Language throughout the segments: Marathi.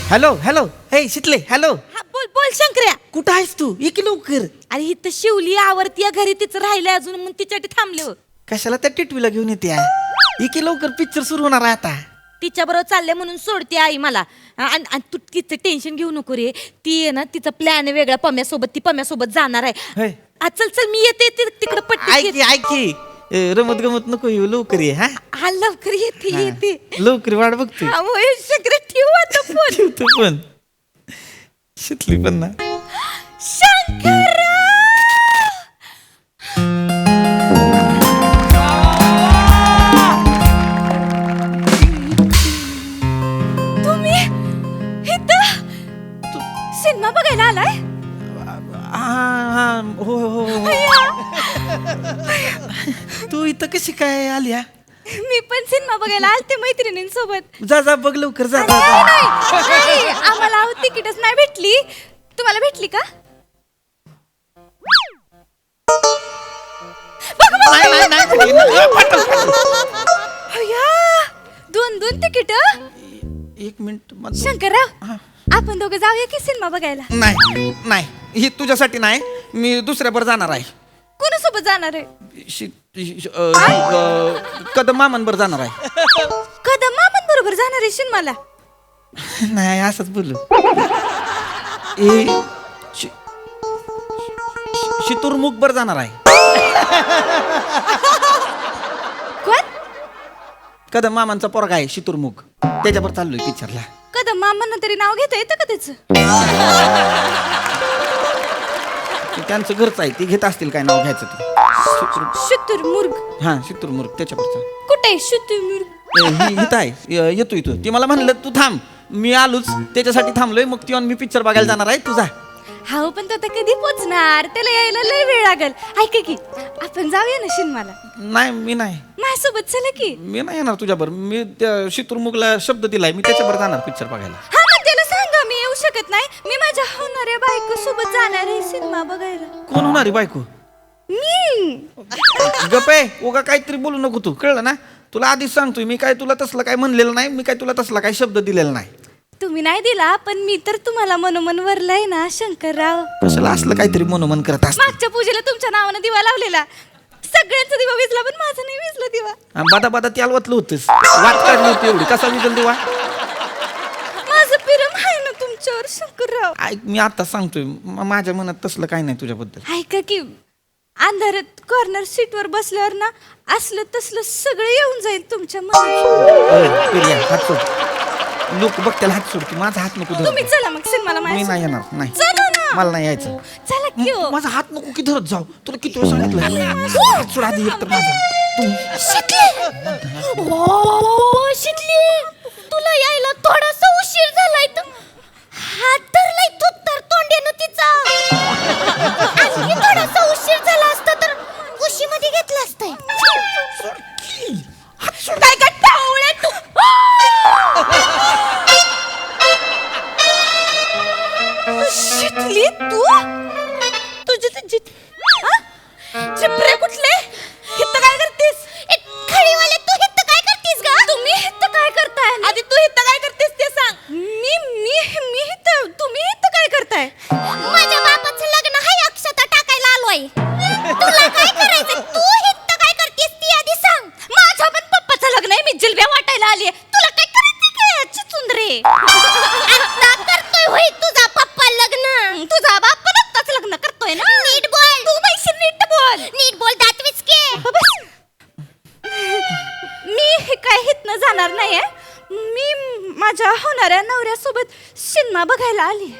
हॅलो हॅलो हे शितले हॅलो. हा बोल बोल शंकर्या. कुठं आहेस तू? ये की लवकर. अरे इथं शिवली आवरती या घरी तिचं राहिलंय अजून म्हणून तिच्यासाठी थांबले हो. कशाला त्या टिटवीला घेऊन येते? ये की लवकर, पिक्चर सुरू होणार आहे आता. तिच्या बरोबर चालले म्हणून सोडते आई मला. आणि तू तिचं टेन्शन घेऊ नको रे. ती आहे ना तिचा प्लॅन आहे वेगळा पम्यासोबत. ती पम्यासोबत जाणार आहे. होय. चल चल मी येते तिकडे पट्टी. ऐक की रमत गमत नको येऊ, लवकर ये. हा हा लवकर येते येते. लवकर वाट बघतोय. हा होय शंकर्या ठेवू आता फोन. ठेवतो पण शितली पण ना. शंकर्या तुम्ही इथं सिनेमा बघायला आलाय? हा हो हो हो. तू इथं कशी काय आली? मी पण सिनेमा बघायला आलते मैत्रिणींसोबत. जा जा बघ लवकर जा. नाही, आम्हाला अहो तिकीटच नाही भेटली. तुम्हाला भेटली का? अय्या, दोन तिकीट. एक मिनिट. शंकरराव आपण दोघं जाऊया की सिनेमा बघायला? नाही नाही, ही तुझ्यासाठी नाही, मी दुसऱ्यावर जाणार आहे. कोणासोबत जाणार आहे? कदम मामांबर जाणार आहे. कदम मामन बरोबर जाणार आहे सिनेमाला? नाही असंच बोलू. शितुरमुख बर जाणार आहे. कोण? कदम मामांचा पोरगा आहे शितुरमुख, त्याच्यावर चाललोय पिक्चरला. कदम मामांना तरी नाव घेता येतं का त्याचं? त्यांचं घरचं आहे, ते घेत असतील काय नाव घ्यायचं ते. शुतुरमुर्ग. हा शितुरमुर्ग त्याच्यावरचा. कुठे शुतुरमुर्ग? हित आहे, येतो इथं. ती मला म्हणलं तू थांब, मी आलोच त्याच्यासाठी थांबलोय. मग ती मी पिक्चर बघायला जाणार आहे, तुझा. हा पण तो आता कधी पोचणार? त्याला यायला लय वेळ लागल. ऐका की आपण जाऊया ना सिनेमाला. नाही मी नाही, माझ्यासोबत चला की. मी नाही येणार तुझ्याबरोबर. मी त्या शितुरमुखला शब्द दिलाय, मी त्याच्याबरोबर जाणार पिक्चर बघायला. हा मग त्याला सांगा मी येऊ शकत नाही. मी माझ्या होणाऱ्या बायको सोबत जाणार आहे सिनेमा बघायला. कोण होणारी बायको? मी. गपे उगा काहीतरी बोलू नको तू, कळलं ना? तुला आधीच सांगतोय, मी काय तुला तसलं काय म्हणलेलं नाही. मी काय तुला तसला काय शब्द दिलेला नाही. तुम्ही नाही दिला पण मी तर तुम्हाला मनोमन वरलाय ना शंकरराव. कशाला असलं काहीतरी मनोमन करत असत? मागच्या पूजेला तुमच्या नावानं दिवा लावलेला. सगळ्यांचा दिवा विजला पण माझा नाही विजला दिवा. बादा बादा त्याला वाचलं होतंस, वाट काढली होती एवढी, कसा विजल दिवा? माझं प्रेम आहे ना तुमच्यावर शंकरराव. ऐक मी आता सांगतोय, माझ्या मनात तसलं काय नाही तुझ्याबद्दल. ऐका की अंधारात कॉर्नर सीटवर बसल्यावर ना असलं तसलं सगळं येऊन जाईल तुमच्या मनात. हात सोड, लोक बघत्याला हात सोड, माझा हात नको धर. तुम्ही चला मग सिनेमाला मी माझ्या. नाही येणार, नाही चला ना. मला नाही यायचं. चला की हो. माझा हात नको की धरत जाऊ, तुला किती वेळ सांगितलं हात सोड आधी एक तर माझा. शितली, ओ शितली, तुला यायला थोडासा उशीर झालाय. तर हात धरलाय तू तर तोंडेनं तिचा. आणखी थोडासा उशीर झाला असता तर उशीमध्ये घेतला असताय. काय काय टावळे तू. शितली तू तुझे चिपरे कुठले? हित काय करतेस? खडीवाले तू हित काय करतेस गा? तुम्ही हित काय करताय? आधी तू हित काय करतेस ते सांग. मी हित, तुम्ही हित काय करताय? माझ्या बापाचं लग्न आहे, अक्षता टाकायला आलोय. तुला काय करायचं? तू हित काय करतेस ती आधी सांग. माझ्या पण पप्पाचं लग्न आहे, मी जिलब्या वाटायला आलीये. तुला काय करायचं काय चिचुंदरे? आता करतोय होय तुझा पप्पा लग्न? तुझा बाप पण आत्ताच लग्न करतोय ना? नीट बोल तू, पैसे नीट बोल. नीट बोल दातवीच के. मी काय हितनं जाणार नाहीये. मी माझ्या होणाऱ्या नवऱ्यासोबत सिनेमा बघायला आली.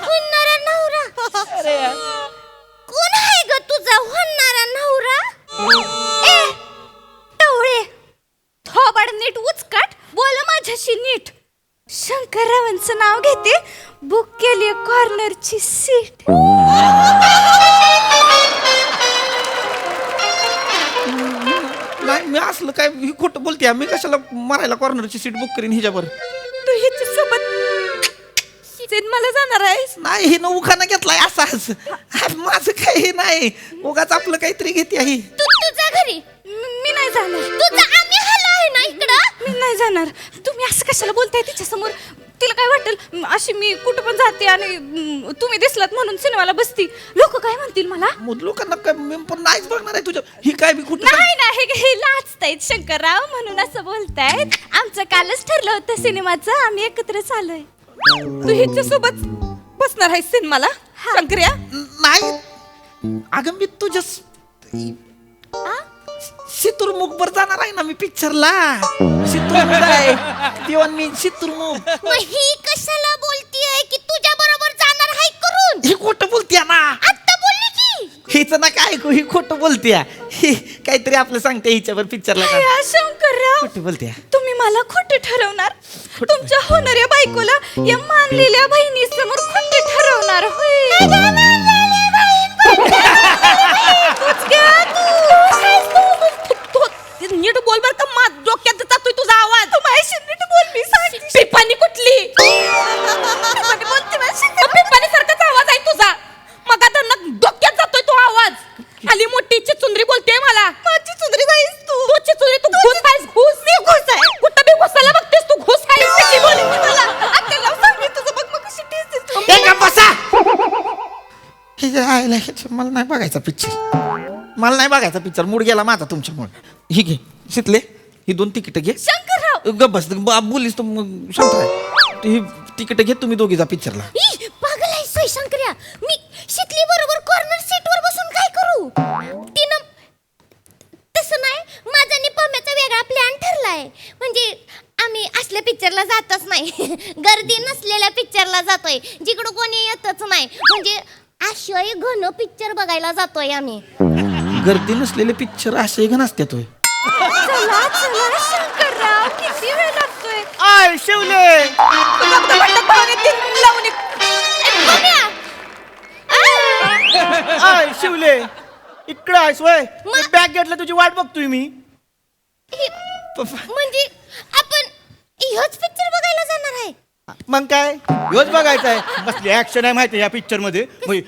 होणारा नवरा? कोण आहे ग तुझा होणारा नवरा? ए टवळे, थोबाड नीट उचकाट, बोल माझ्याशी नीट. शंकररावांचं नाव घेते, बुक केली कॉर्नरची सीट. नाही मी असलं काय ही खोटं बोलते, मी कशाला मारायला कॉर्नरची सीट बुक करीन हिच्यावर? तू हिच्यासोबत सिनेमाला जाणार आहेस? नाही हिनं उखाणा घेतलाय असाच. माझं काही नाही, उगाच आपलं काहीतरी घेते ही. तू तुझ्या घरी. मी नाही जाणार. तुझा आम्ही हल्ला आहे ना इकडं. मी नाही जाणार. तुम्ही असं कशाला बोलताय तिच्या समोर? तिला काय वाटेल अशी मी कुठं पण जाते आणि तुम्ही दिसलात म्हणून सिनेमाला बसती. लोक काय म्हणतील मला? लोकांना काय मी पण नाहीच बघणार आहे तुझ्या ही काय बी कुठं नाही नाही हे लाजतायत शंकरराव म्हणून असं बोलतायत. आमचं कालच ठरलं होतं सिनेमाचं, आम्ही एकत्र चाललोय. तू हिच्या सोबत बसणार आहेस सिनेमाला शंकर्या? नाही अगं मी तुझ्या शितुरमुखवर जाणार आहे ना मी पिक्चरला. शितुरमुख आहे तेव्हा मी शितुरमुख. मग ही कशाला बोलतीये की तुझ्या बरोबर जाणार आहे करून? ही खोटं बोलतीया ना. आता बोलली की हिचं ना काय ऐकू, ही खोटं बोलतीया. ही काहीतरी आपलं सांगते हिच्यावर पिक्चरला का या शंकरराव खोटं बोलतीया. तुम्ही मला खोटं ठरवणार? तुमच्या होणाऱ्या बायकोला या मानलेल्या बहिणी समोर खोटं ठरवणार होय? नीट बोल बर का, माझ डोक्यात जातोय तुझा आवाज. तू माझ्याशी नीट बोल. मी सांगते पिपाणी कुठली पिपाणी सारखाच आवाज आहे तुझा. मग आता डोक्यात जातोय तो आवाज. आली मोठी चिचुंदरी बोलते मला. माझी चिचुंदरी जाईस तू. तू चिचुंदरी तू घुस आहेस. घुस. मी घुस आहे. कुठं बी घुसायला बघतेस तू. घुस आहेस कशी बोलते मला. आता सांग तुझं बघ मग कशी टेस्ट तू. बसा. मला नाही बघायचा पिक्चर. मला नाही बघायचा पिक्चर. मूड गेला माझा तुमच्यामुळे. ही घे शितले, ही 2 तिकीट घे. शंकरराव गप बस बोलीस तू शांत. ही तिकीट घे तुम्ही दोघी जा पिक्चरला. पागल आहे सोय शंकर्या. मी शितली बरोबर कॉर्नर सीट वर बसून काय करू? तिनं तसं नाही, माझा आणि पम्याचा वेगळा प्लॅन ठरलाय. म्हणजे आम्ही असल्या पिक्चरला जातच नाही. गर्दी नसलेल्या पिक्चरला जातोय जिकडं कोणी येतच नाही. म्हणजे आशय घन पिक्चर बघायला जातोय आम्ही. गर्दी नसलेले पिक्चर असे घन असतात होय. चला चला शंकरराव, किती वेळ लागतोय? आय शिवले आय शिवले इकडं आहेस वय. बॅग घेतलं तुझी वाट बघतोय मी. म्हणजे आपण ह्योच पिक्चर बघायला जाणार आहे? मग काय ह्योच बघायचा आहे. बसली ऍक्शन आहे माहिती या पिक्चर मध्ये.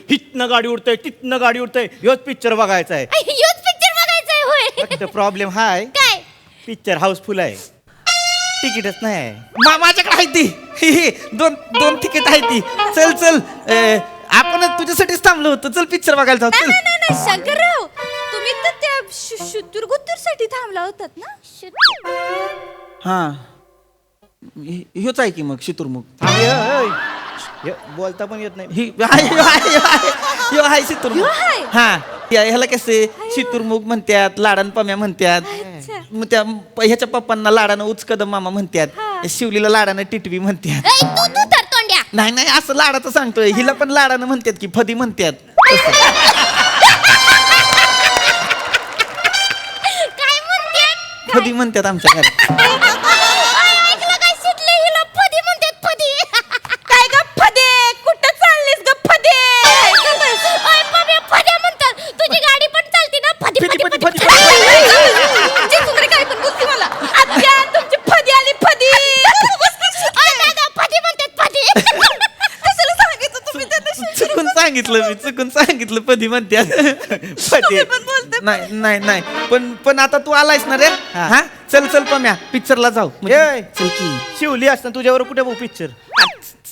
हितनं गाडी उडतय तिथनं गाडी उडतय. ह्योच पिक्चर बघायचा आहे. ह्योच पिक्चर बघायचा आहे होय? फक्त प्रॉब्लेम हा आहे काय? पिक्चर हाऊसफुल आहे. तिकीटच नाही आहे. माझ्याकडे आहे ती. ही 2 तिकीट आहे ती. चल चल आपण तुझ्यासाठीच थांबलो होतो. चल पिक्चर बघायला जाऊ. चल. नाही शंकरराव, तुम्ही तर त्या शुतुरगुत्तूर साठी थांबला होतात ना? हा ह्योच आहे की मग शितुरमुख. बोलता पण येत नाही. ही ह्यो आहे शितुरमुख. ह्यो आहे? हा ह्याला कसे शितुरमुख म्हणतात, लाडान पम्या म्हणतात. अच्छा. मग त्या ह्याच्या पप्पांना लाडानं उचकदम मामा म्हणतात. हा. शिवलीला लाडानं टिटवी म्हणतात. तू तर तोंड्या. नाही असं लाडाचं सांगतोय. हिला पण लाडानं म्हणतात की फदी म्हणतात. काय म्हणतात? फदी म्हणतात आमच्या घरात. ऐकलं काय शिकले हिला फदी म्हणतात. फदी काय ग फदे? कुठं चाललीस ग फदे? ओय पम्या फद्या म्हणतात. तुझी गाडी पण चालती ना? फदी फदी फदी. चिचुंदरी काय पण बोलती मला. आत्या तुमची फदी आली फदी. ओय दादा फदी म्हणतात फदी. कशाला सांगितलं तुम्ही त्यांना? चुकून सांगितलं फदी म्हणतात. तुम्ही पण बोलते. नाही पण आता तू आलायस ना रे. हा चल पम्या पिक्चरला जाऊ. ए, चल की. शिवली असताना तुझ्यावर कुठे बघू पिक्चर?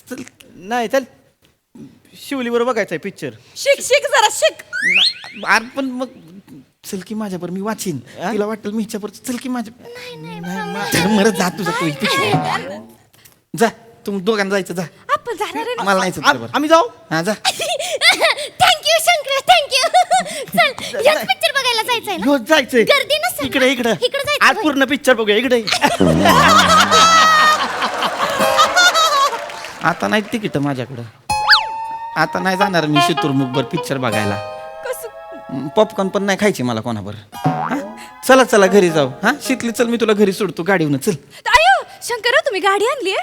चल. नाही चल शिवली बरोबर बघायचा आहे पिक्चर. शिक जरा शिक. अरे पण मग चल की माझ्यावर मी वाचीन. तिला वाटेल मी हिच्यावर. चल की माझ्या. नाही मरत जा तुझा तू पिक्चर. जा तुम्ही दोघांना जायचं. जा आपण जाणार आहे ना? मला नाही तुझ्यावर. आम्ही जाऊ. हा जा. Thank you Shankar thank you. चल ह्याच पिक्चर बघायला जायचंय ना? ह्यो जायचंय. गर्दी नसेल ना? इकडे जायचं आज होय. पूर्ण पिक्चर बघूया. इकडे आता नाही तिकीट माझ्याकडं. आता नाही जाणार मी शितुरमुखवर पिक्चर बघायला. कसं? पॉपकॉर्न पण नाही खायची मला कोणावर. हा? चला घरी जाऊ. हा शितली चल मी तुला घरी सोडतो गाडीवरून. चल. आयो शंकर तुम्ही गाडी आणली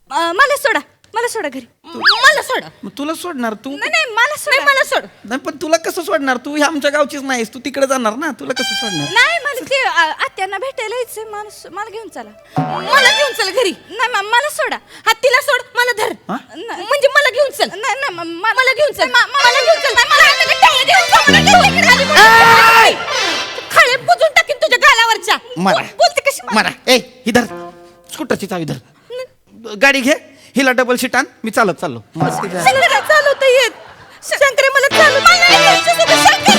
मला सोडा. मला सोडा घरी. मला सोडा. मग तुला सोडणार तू नाही नाही मला सोडा. मला सोड. नाही पण तुला कसं सोडणार तू ह्या आमच्या गावचीच नाहीस तू तिकडे जाणार ना तुला कसं सोडणार नाही मला ते आत्यांना भेटायला यायचंय. मला घेऊन चला. मला घेऊन चल घरी. नाही मला सोडा. हा तिला सोड मला धर. हा? म्हणजे मला घेऊन चल. नाही नाही मला घेऊन चल. मला घेऊन चल. नाही, मला खाळे बुजून टाकीन तुझ्या गालावरच्या. मारा. बोलते कशी मारा ए इधर स्कूटरची चावी धर गाडी घे हिला डबल सीट आण मी चालत चाललो मस्त जा. शंकरा चालवता येत. शंकरे मला चालू. मला नाही यायचं सगळं. शंकर